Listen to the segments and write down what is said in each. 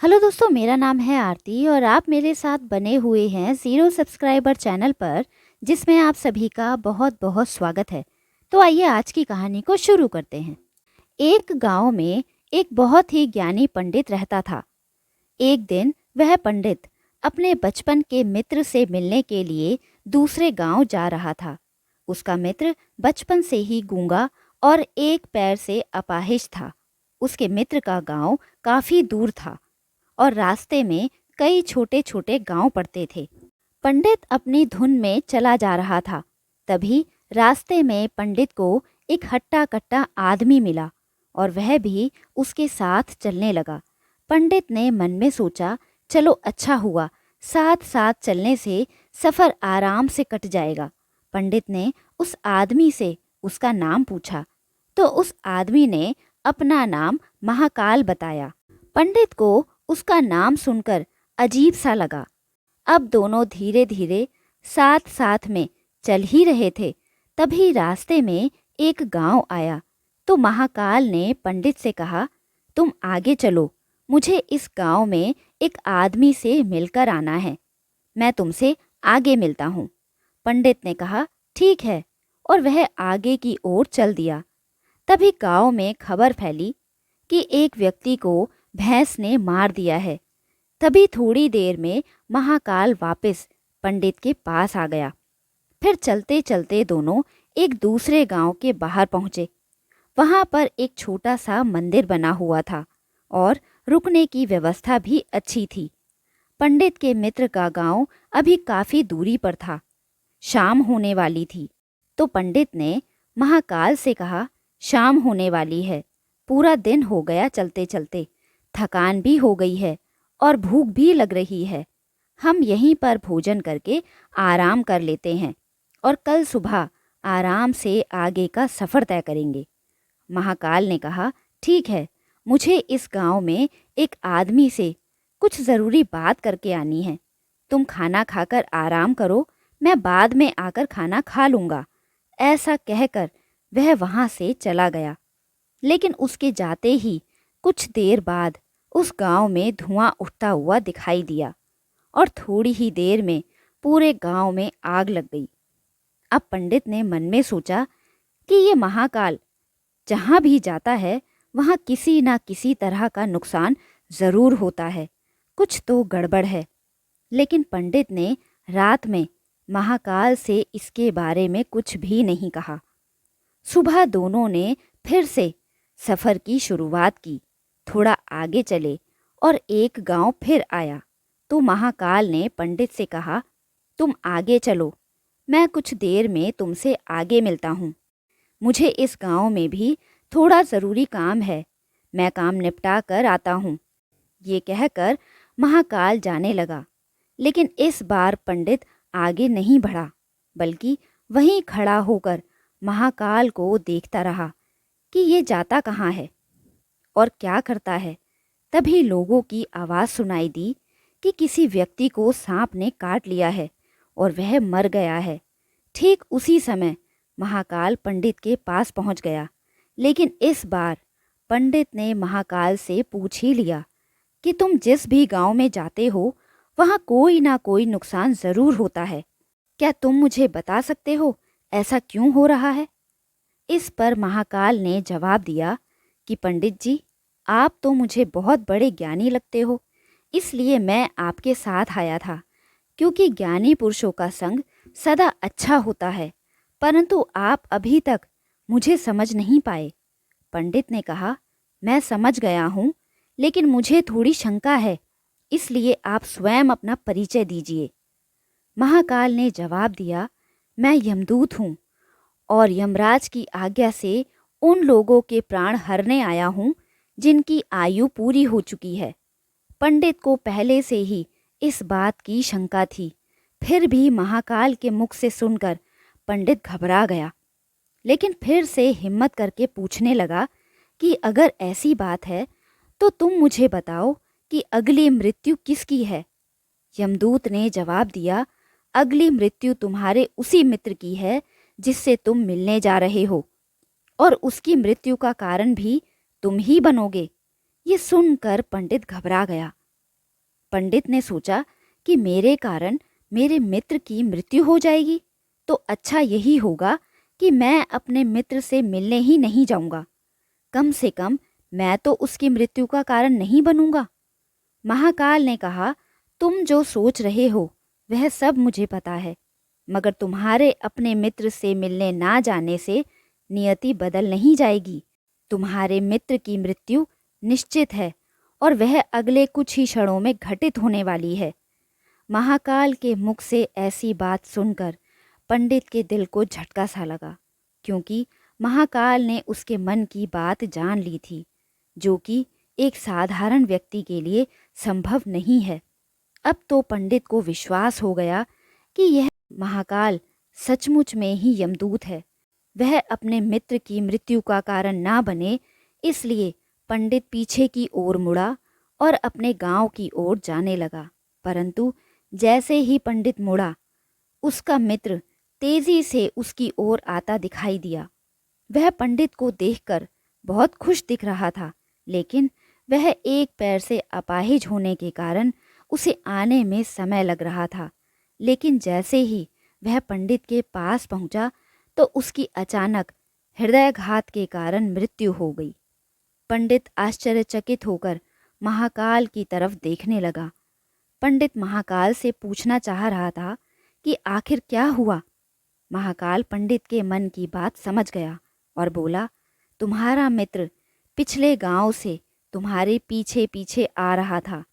Hello दोस्तों, मेरा नाम है आरती और आप मेरे साथ बने हुए हैं ज़ीरो सब्सक्राइबर चैनल पर, जिसमें आप सभी का बहुत बहुत स्वागत है। तो आइए आज की कहानी को शुरू करते हैं। एक गांव में एक बहुत ही ज्ञानी पंडित रहता था। एक दिन वह पंडित अपने बचपन के मित्र से मिलने के लिए दूसरे गांव जा रहा था। उसका मित्र बचपन से ही गूंगा और एक पैर से अपाहिज था। उसके मित्र का गांव काफ़ी दूर था और रास्ते में कई छोटे छोटे गांव पड़ते थे। पंडित अपनी धुन में चला जा रहा था। तभी रास्ते में पंडित को एक हट्टा कट्टा आदमी मिला और वह भी उसके साथ चलने लगा। पंडित ने मन में सोचा, चलो अच्छा हुआ, साथ साथ चलने से सफ़र आराम से कट जाएगा। पंडित ने उस आदमी से उसका नाम पूछा तो उस आदमी ने अपना नाम महाकाल बताया। पंडित को उसका नाम सुनकर अजीब सा लगा। अब दोनों धीरे धीरे साथ साथ में चल ही रहे थे। तभी रास्ते में एक गांव आया तो महाकाल ने पंडित से कहा, तुम आगे चलो, मुझे इस गांव में एक आदमी से मिलकर आना है। मैं तुमसे आगे मिलता हूँ। पंडित ने कहा, ठीक है, और वह आगे की ओर चल दिया। तभी गांव में खबर फैली कि एक व्यक्ति को भैंस ने मार दिया है। तभी थोड़ी देर में महाकाल वापस पंडित के पास आ गया। फिर चलते चलते दोनों एक दूसरे गांव के बाहर पहुंचे। वहां पर एक छोटा सा मंदिर बना हुआ था और रुकने की व्यवस्था भी अच्छी थी। पंडित के मित्र का गांव अभी काफी दूरी पर था। शाम होने वाली थी तो पंडित ने महाकाल से कहा, शाम होने वाली है, पूरा दिन हो गया चलते चलते, थकान भी हो गई है और भूख भी लग रही है। हम यहीं पर भोजन करके आराम कर लेते हैं और कल सुबह आराम से आगे का सफ़र तय करेंगे। महाकाल ने कहा, ठीक है, मुझे इस गांव में एक आदमी से कुछ ज़रूरी बात करके आनी है। तुम खाना खाकर आराम करो, मैं बाद में आकर खाना खा लूँगा। ऐसा कहकर वह वहाँ से चला गया। लेकिन उसके जाते ही कुछ देर बाद उस गांव में धुआं उठता हुआ दिखाई दिया और थोड़ी ही देर में पूरे गांव में आग लग गई। अब पंडित ने मन में सोचा कि ये महाकाल जहाँ भी जाता है वहाँ किसी ना किसी तरह का नुकसान ज़रूर होता है, कुछ तो गड़बड़ है। लेकिन पंडित ने रात में महाकाल से इसके बारे में कुछ भी नहीं कहा। सुबह दोनों ने फिर से सफ़र की शुरुआत की। थोड़ा आगे चले और एक गांव फिर आया तो महाकाल ने पंडित से कहा, तुम आगे चलो, मैं कुछ देर में तुमसे आगे मिलता हूँ। मुझे इस गांव में भी थोड़ा ज़रूरी काम है, मैं काम निपटा कर आता हूँ। ये कहकर महाकाल जाने लगा। लेकिन इस बार पंडित आगे नहीं बढ़ा, बल्कि वहीं खड़ा होकर महाकाल को देखता रहा कि ये जाता कहाँ है और क्या करता है। तभी लोगों की आवाज़ सुनाई दी कि किसी व्यक्ति को सांप ने काट लिया है और वह मर गया है। ठीक उसी समय महाकाल पंडित के पास पहुंच गया। लेकिन इस बार पंडित ने महाकाल से पूछ ही लिया कि तुम जिस भी गांव में जाते हो वहां कोई ना कोई नुकसान ज़रूर होता है। क्या तुम मुझे बता सकते हो ऐसा क्यों हो रहा है? इस पर महाकाल ने जवाब दिया कि पंडित जी, आप तो मुझे बहुत बड़े ज्ञानी लगते हो, इसलिए मैं आपके साथ आया था। क्योंकि ज्ञानी पुरुषों का संग सदा अच्छा होता है, परंतु आप अभी तक मुझे समझ नहीं पाए। पंडित ने कहा, मैं समझ गया हूँ, लेकिन मुझे थोड़ी शंका है, इसलिए आप स्वयं अपना परिचय दीजिए। महाकाल ने जवाब दिया, मैं यमदूत हूँ और यमराज की आज्ञा से उन लोगों के प्राण हरने आया हूँ जिनकी आयु पूरी हो चुकी है। पंडित को पहले से ही इस बात की शंका थी, फिर भी महाकाल के मुख से सुनकर पंडित घबरा गया। लेकिन फिर से हिम्मत करके पूछने लगा कि अगर ऐसी बात है तो तुम मुझे बताओ कि अगली मृत्यु किसकी है। यमदूत ने जवाब दिया, अगली मृत्यु तुम्हारे उसी मित्र की है जिससे तुम मिलने जा रहे हो, और उसकी मृत्यु का कारण भी तुम ही बनोगे। ये सुनकर पंडित घबरा गया पंडित ने सोचा कि मेरे कारण मेरे मित्र की मृत्यु हो जाएगी, तो अच्छा यही होगा कि मैं अपने मित्र से मिलने ही नहीं जाऊंगा। कम से कम मैं तो उसकी मृत्यु का कारण नहीं बनूंगा। महाकाल ने कहा, तुम जो सोच रहे हो वह सब मुझे पता है, मगर तुम्हारे अपने मित्र से मिलने ना जाने से नियति बदल नहीं जाएगी। तुम्हारे मित्र की मृत्यु निश्चित है और वह अगले कुछ ही क्षणों में घटित होने वाली है। महाकाल के मुख से ऐसी बात सुनकर पंडित के दिल को झटका सा लगा, क्योंकि महाकाल ने उसके मन की बात जान ली थी, जो कि एक साधारण व्यक्ति के लिए संभव नहीं है। अब तो पंडित को विश्वास हो गया कि यह महाकाल सचमुच में ही यमदूत है। वह अपने मित्र की मृत्यु का कारण ना बने, इसलिए पंडित पीछे की ओर मुड़ा और अपने गांव की ओर जाने लगा। परंतु जैसे ही पंडित मुड़ा, उसका मित्र तेजी से उसकी ओर आता दिखाई दिया। वह पंडित को देखकर बहुत खुश दिख रहा था, लेकिन वह एक पैर से अपाहिज होने के कारण उसे आने में समय लग रहा था। लेकिन जैसे ही वह पंडित के पास पहुंचा तो उसकी अचानक हृदयाघात के कारण मृत्यु हो गई। पंडित आश्चर्यचकित होकर महाकाल की तरफ देखने लगा। पंडित महाकाल से पूछना चाह रहा था कि आखिर क्या हुआ। महाकाल पंडित के मन की बात समझ गया और बोला, तुम्हारा मित्र पिछले गांव से तुम्हारे पीछे पीछे आ रहा था,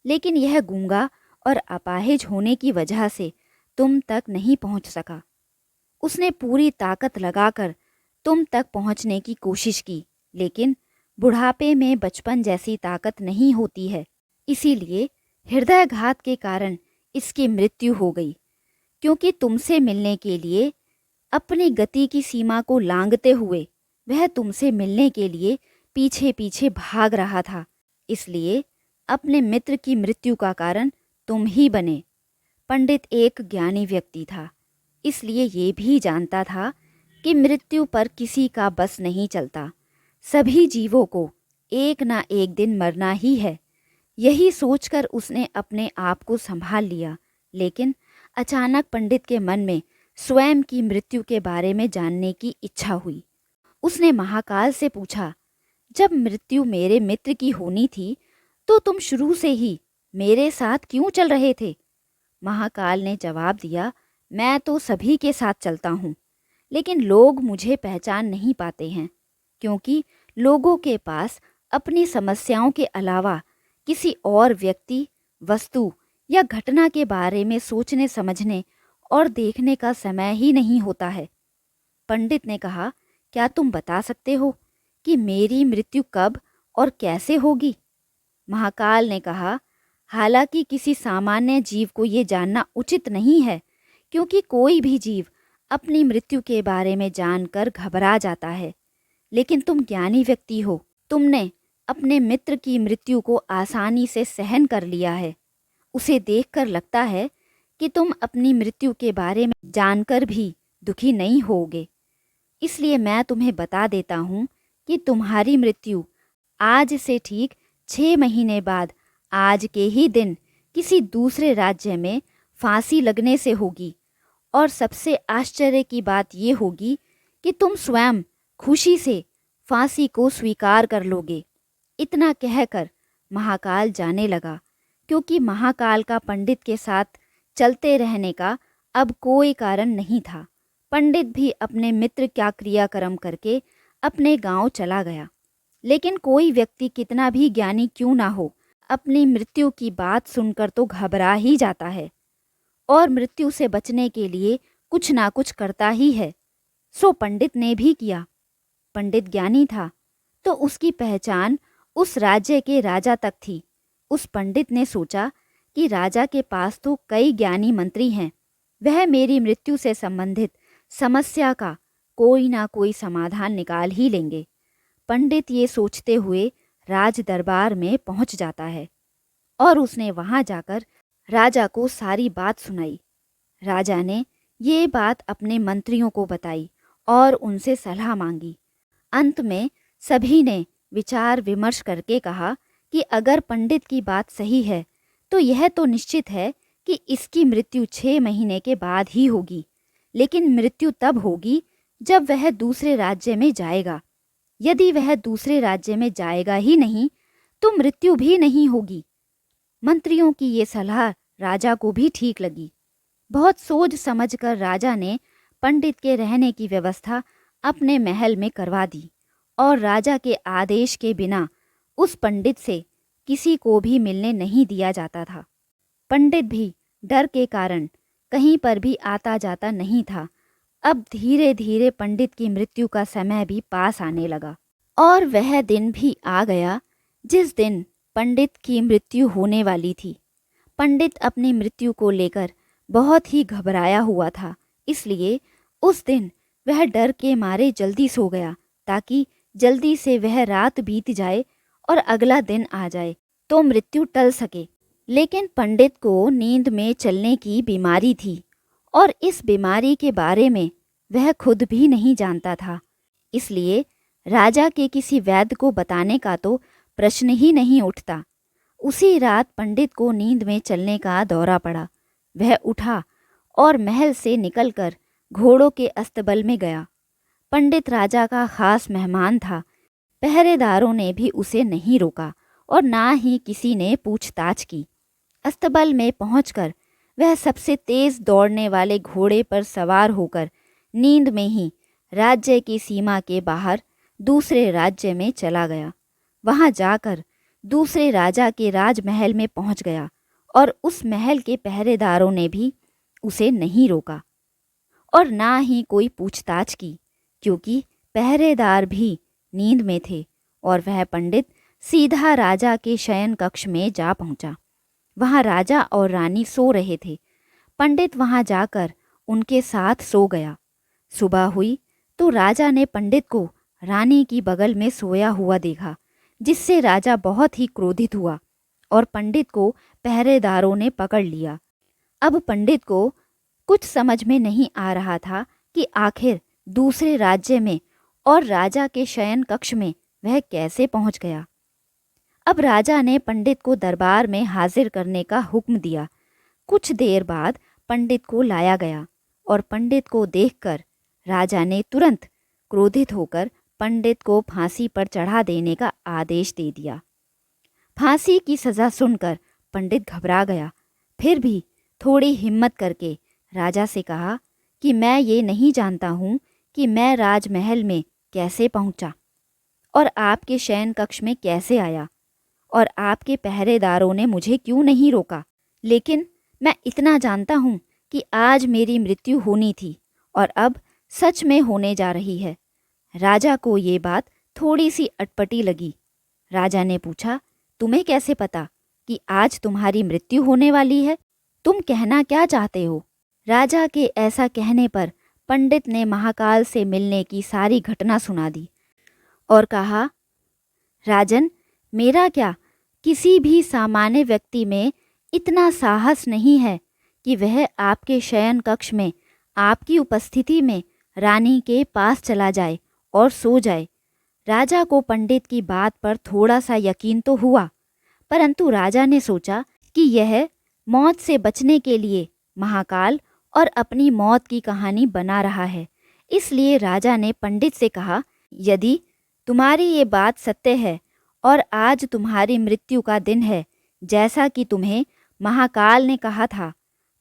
लेकिन यह गूंगा और अपाहिज होने की वजह से तुम तक नहीं पहुंच सका। उसने पूरी ताकत लगाकर तुम तक पहुंचने की कोशिश की, लेकिन बुढ़ापे में बचपन जैसी ताकत नहीं होती है, इसीलिए हृदयाघात के कारण इसकी मृत्यु हो गई। क्योंकि तुमसे मिलने के लिए अपनी गति की सीमा को लांघते हुए वह तुमसे मिलने के लिए पीछे पीछे भाग रहा था, इसलिए अपने मित्र की मृत्यु का कारण तुम ही बने। पंडित एक ज्ञानी व्यक्ति था, इसलिए ये भी जानता था कि मृत्यु पर किसी का बस नहीं चलता। सभी जीवों को एक ना एक दिन मरना ही है। यही सोचकर उसने अपने आप को संभाल लिया, लेकिन अचानक पंडित के मन में स्वयं की मृत्यु के बारे में जानने की इच्छा हुई। उसने महाकाल से पूछा, जब मृत्यु मेरे मित्र की होनी थी तो तुम शुरू से ही मेरे साथ क्यों चल रहे थे? महाकाल ने जवाब दिया, मैं तो सभी के साथ चलता हूँ, लेकिन लोग मुझे पहचान नहीं पाते हैं, क्योंकि लोगों के पास अपनी समस्याओं के अलावा किसी और व्यक्ति, वस्तु या घटना के बारे में सोचने समझने और देखने का समय ही नहीं होता है। पंडित ने कहा, क्या तुम बता सकते हो कि मेरी मृत्यु कब और कैसे होगी? महाकाल ने कहा, हालांकि किसी सामान्य जीव को ये जानना उचित नहीं है, क्योंकि कोई भी जीव अपनी मृत्यु के बारे में जानकर घबरा जाता है, लेकिन तुम ज्ञानी व्यक्ति हो, तुमने अपने मित्र की मृत्यु को आसानी से सहन कर लिया है। उसे देखकर लगता है कि तुम अपनी मृत्यु के बारे में जानकर भी दुखी नहीं होगे। इसलिए मैं तुम्हें बता देता हूँ कि तुम्हारी मृत्यु आज से ठीक 6 महीने बाद आज के ही दिन किसी दूसरे राज्य में फांसी लगने से होगी। और सबसे आश्चर्य की बात ये होगी कि तुम स्वयं खुशी से फांसी को स्वीकार कर लोगे। इतना कहकर महाकाल जाने लगा, क्योंकि महाकाल का पंडित के साथ चलते रहने का अब कोई कारण नहीं था। पंडित भी अपने मित्र का क्रियाक्रम करके अपने गांव चला गया। लेकिन कोई व्यक्ति कितना भी ज्ञानी क्यों ना हो, अपनी मृत्यु की बात सुनकर तो घबरा ही जाता है और मृत्यु से बचने के लिए कुछ ना कुछ करता ही है। सो पंडित ने भी किया। पंडित ज्ञानी था, तो उसकी पहचान उस राज्य के राजा तक थी। उस पंडित ने सोचा कि राजा के पास तो कई ज्ञानी मंत्री हैं, वह मेरी मृत्यु से संबंधित समस्या का कोई ना कोई समाधान निकाल ही लेंगे। पंडित ये सोचते हुए राज दरबार में पहुंच जाता है और उसने वहां जाकर राजा को सारी बात सुनाई। राजा ने ये बात अपने मंत्रियों को बताई और उनसे सलाह मांगी। अंत में सभी ने विचार विमर्श करके कहा कि अगर पंडित की बात सही है तो यह तो निश्चित है कि इसकी मृत्यु 6 महीने के बाद ही होगी, लेकिन मृत्यु तब होगी जब वह दूसरे राज्य में जाएगा। यदि वह दूसरे राज्य में जाएगा ही नहीं तो मृत्यु भी नहीं होगी। मंत्रियों की ये सलाह राजा को भी ठीक लगी। बहुत सोच समझकर राजा ने पंडित के रहने की व्यवस्था अपने महल में करवा दी और राजा के आदेश के बिना उस पंडित से किसी को भी मिलने नहीं दिया जाता था। पंडित भी डर के कारण कहीं पर भी आता जाता नहीं था। अब धीरे धीरे पंडित की मृत्यु का समय भी पास आने लगा और वह दिन भी आ गया जिस दिन पंडित की मृत्यु होने वाली थी। पंडित अपनी मृत्यु को लेकर बहुत ही घबराया हुआ था, इसलिए उस दिन वह डर के मारे जल्दी सो गया ताकि जल्दी से वह रात बीत जाए और अगला दिन आ जाए तो मृत्यु टल सके। लेकिन पंडित को नींद में चलने की बीमारी थी और इस बीमारी के बारे में वह खुद भी नहीं जानता था, इसलिए राजा के किसी वैद्य को बताने का तो प्रश्न ही नहीं उठता। उसी रात पंडित को नींद में चलने का दौरा पड़ा। वह उठा और महल से निकलकर घोड़ों के अस्तबल में गया। पंडित राजा का खास मेहमान था। पहरेदारों ने भी उसे नहीं रोका और ना ही किसी ने पूछताछ की। अस्तबल में पहुंचकर वह सबसे तेज दौड़ने वाले घोड़े पर सवार होकर नींद में ही राज्य की सीमा के बाहर दूसरे राज्य में चला गया। वहां जाकर दूसरे राजा के राजमहल में पहुंच गया और उस महल के पहरेदारों ने भी उसे नहीं रोका और ना ही कोई पूछताछ की, क्योंकि पहरेदार भी नींद में थे और वह पंडित सीधा राजा के शयन कक्ष में जा पहुंचा। वहां राजा और रानी सो रहे थे। पंडित वहां जाकर उनके साथ सो गया। सुबह हुई तो राजा ने पंडित को रानी की बगल में सोया हुआ देखा, जिससे राजा बहुत ही क्रोधित हुआ और पंडित को पहरेदारों ने पकड़ लिया। अब पंडित को कुछ समझ में नहीं आ रहा था कि आखिर दूसरे राज्य में और राजा के शयन कक्ष में वह कैसे पहुंच गया। अब राजा ने पंडित को दरबार में हाजिर करने का हुक्म दिया। कुछ देर बाद पंडित को लाया गया और पंडित को देखकर राजा ने तुरंत क्रोधित होकर पंडित को फांसी पर चढ़ा देने का आदेश दे दिया। फांसी की सज़ा सुनकर पंडित घबरा गया। फिर भी थोड़ी हिम्मत करके राजा से कहा कि मैं ये नहीं जानता हूँ कि मैं राजमहल में कैसे पहुँचा और आपके शयन कक्ष में कैसे आया और आपके पहरेदारों ने मुझे क्यों नहीं रोका, लेकिन मैं इतना जानता हूँ कि आज मेरी मृत्यु होनी थी और अब सच में होने जा रही है। राजा को ये बात थोड़ी सी अटपटी लगी। राजा ने पूछा, तुम्हें कैसे पता कि आज तुम्हारी मृत्यु होने वाली है? तुम कहना क्या चाहते हो? राजा के ऐसा कहने पर पंडित ने महाकाल से मिलने की सारी घटना सुना दी और कहा, राजन, मेरा क्या, किसी भी सामान्य व्यक्ति में इतना साहस नहीं है कि वह आपके शयन कक्ष में आपकी उपस्थिति में रानी के पास चला जाए और सो जाए। राजा को पंडित की बात पर थोड़ा सा यकीन तो हुआ, परंतु राजा ने सोचा कि यह मौत से बचने के लिए महाकाल और अपनी मौत की कहानी बना रहा है। इसलिए राजा ने पंडित से कहा, यदि तुम्हारी ये बात सत्य है और आज तुम्हारी मृत्यु का दिन है जैसा कि तुम्हें महाकाल ने कहा था,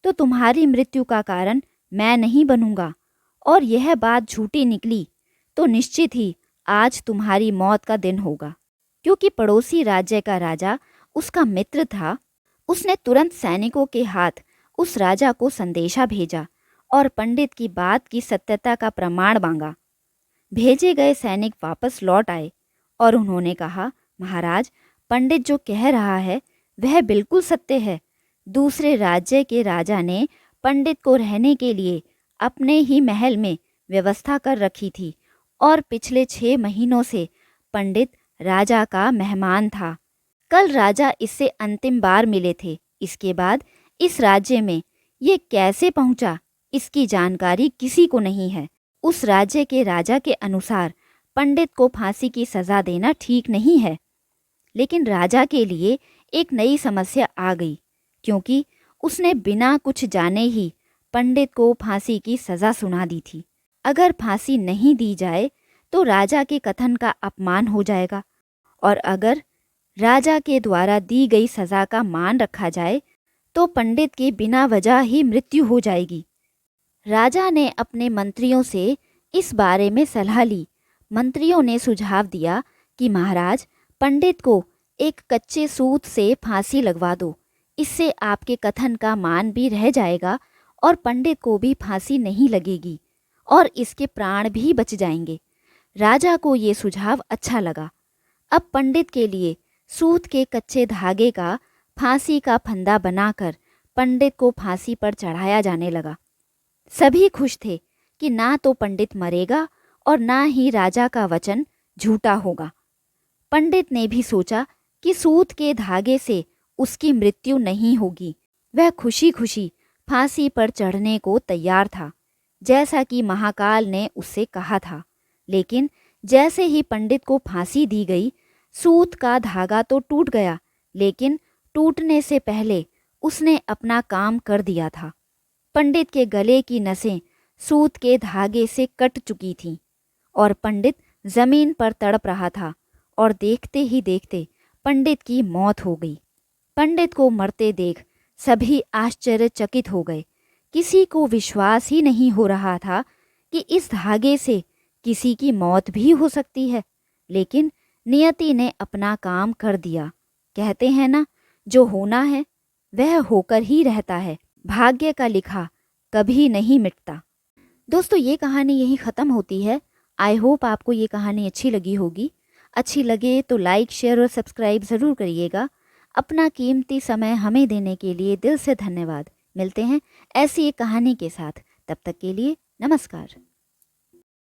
तो तुम्हारी मृत्यु का कारण मैं नहीं बनूंगा, और यह बात झूठी निकली तो निश्चित ही आज तुम्हारी मौत का दिन होगा। क्योंकि पड़ोसी राज्य का राजा उसका मित्र था, उसने तुरंत सैनिकों के हाथ उस राजा को संदेशा भेजा और पंडित की बात की सत्यता का प्रमाण मांगा। भेजे गए सैनिक वापस लौट आए और उन्होंने कहा, महाराज, पंडित जो कह रहा है वह बिल्कुल सत्य है। दूसरे राज्य के राजा ने पंडित को रहने के लिए अपने ही महल में व्यवस्था कर रखी थी और पिछले 6 महीनों से पंडित राजा का मेहमान था। कल राजा इससे अंतिम बार मिले थे। इसके बाद इस राज्य में ये कैसे पहुंचा, इसकी जानकारी किसी को नहीं है। उस राज्य के राजा के अनुसार पंडित को फांसी की सज़ा देना ठीक नहीं है, लेकिन राजा के लिए एक नई समस्या आ गई। क्योंकि उसने बिना कुछ जाने ही पंडित को फांसी की सज़ा सुना दी थी। अगर फांसी नहीं दी जाए तो राजा के कथन का अपमान हो जाएगा, और अगर राजा के द्वारा दी गई सज़ा का मान रखा जाए तो पंडित की बिना वजह ही मृत्यु हो जाएगी। राजा ने अपने मंत्रियों से इस बारे में सलाह ली। मंत्रियों ने सुझाव दिया कि महाराज, पंडित को एक कच्चे सूत से फांसी लगवा दो। इससे आपके कथन का मान भी रह जाएगा और पंडित को भी फांसी नहीं लगेगी और इसके प्राण भी बच जाएंगे। राजा को ये सुझाव अच्छा लगा। अब पंडित के लिए सूत के कच्चे धागे का फांसी का फंदा बनाकर पंडित को फांसी पर चढ़ाया जाने लगा। सभी खुश थे कि ना तो पंडित मरेगा और ना ही राजा का वचन झूठा होगा। पंडित ने भी सोचा कि सूत के धागे से उसकी मृत्यु नहीं होगी। वह खुशी खुशी फांसी पर चढ़ने को तैयार था, जैसा कि महाकाल ने उससे कहा था। लेकिन जैसे ही पंडित को फांसी दी गई, सूत का धागा तो टूट गया, लेकिन टूटने से पहले उसने अपना काम कर दिया था। पंडित के गले की नसें सूत के धागे से कट चुकी थीं और पंडित जमीन पर तड़प रहा था, और देखते ही देखते पंडित की मौत हो गई। पंडित को मरते देख सभी आश्चर्यचकित हो गए। किसी को विश्वास ही नहीं हो रहा था कि इस धागे से किसी की मौत भी हो सकती है। लेकिन नियति ने अपना काम कर दिया। कहते हैं ना, जो होना है वह होकर ही रहता है। भाग्य का लिखा कभी नहीं मिटता। दोस्तों, ये कहानी यहीं ख़त्म होती है। आई होप आपको ये कहानी अच्छी लगी होगी। अच्छी लगे तो लाइक, शेयर और सब्सक्राइब ज़रूर करिएगा। अपना कीमती समय हमें देने के लिए दिल से धन्यवाद। मिलते हैं ऐसी एक कहानी के साथ। तब तक के लिए नमस्कार।